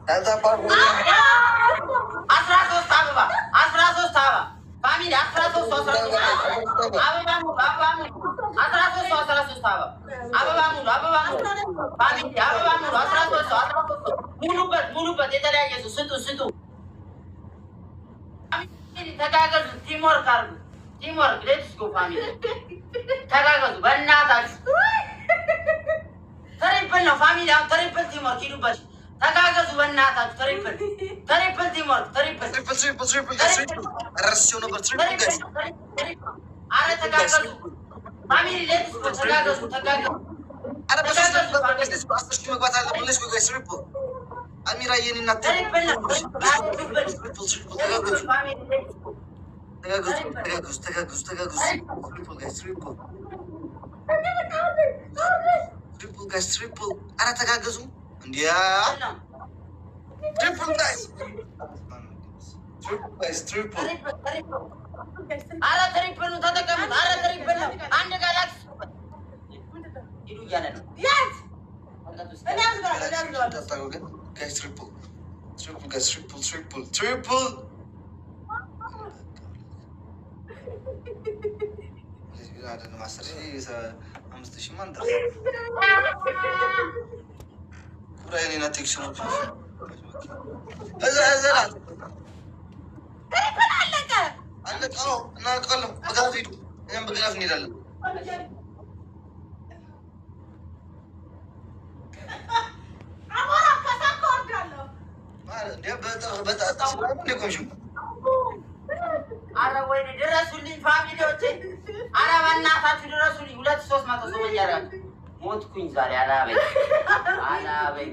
13 አበባ 13 አበባ ፋሚሊ 13 አበባ ሙሉ አበባ ሙሉ 13 አበባ አበባ ሙሉ አበባ ሙሉ ፋሚሊ አበባ ሙሉ 13 ሙሉበት የተለያየ ስጡ ተጋገዙ ቲምወርክ አድርጉ ቲምወርክ ሌትስ ጎ ፋሚሊ ተጋገዙ በእናታችሁ ትሪፕል ነው ፋሚሊ አሁን ትሪፕል ቲምወርክ ሂዱበት ተጋገዙ በእናታችሁ ትሪፕል ቲምወርክ ትሪፕል አረ ተጋገዙ ፋሚሊ ሌትስ ጎ ተጋገዙ አሚራ የኔና ትሪፕል ነው ትሪፕል አረ ተጋገዙ እንዲያ ትሪፕል አረ ትሪፕል ነው ተጠቀሙት አረ ትሪፕል ነው አንድ ጋላክሲ ይሉ እያለ ነው triple ada master sih 5,000 mantar kurang ini nanti semua azal anda kalau begal itu yang begal ini dalam dia betul dia konsum አረ ወይኔ ድረሱልኝ ፋሚሊዎቼ አረ በእናታችሁ ድረሱልኝ 200-300 ሰው እያደረገ ሞትኩኝ ዛሬ አላበኝ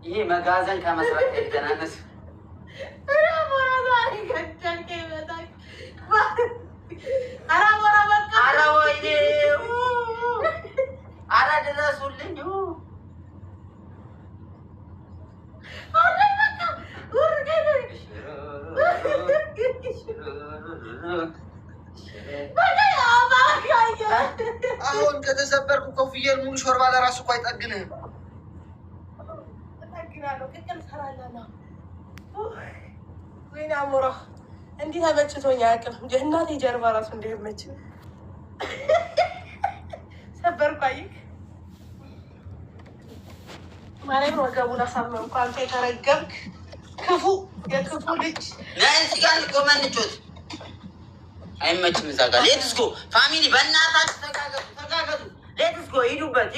ይሄ መጋዘን ከመስራት የተናነሰ አረ ወይኔ አረ ድረሱልኝ አሁን ከተሰበርኩ ኮፍየል ሙሉ ሾርባ ለራሱ እኮ አይጠግንህም። ወይኔ አሞራ እንዲህ ተመችቶኝ አያውቅም። እናቴ ጀርባ ራሱ እንደመች ሰበርኩ። አየህ ማለት ነው። ወገቡን አሳመምኩ። አንተ የተረገምክ ክፉ የክፉ ልጅ ናይስ ጋር ቆመንቾት አይመችም። እዛ ጋር ሌትስ ጎ ፋሚሊ በእናታችሁ ተጋገዙ ሌትስ ጎ ሂዱበት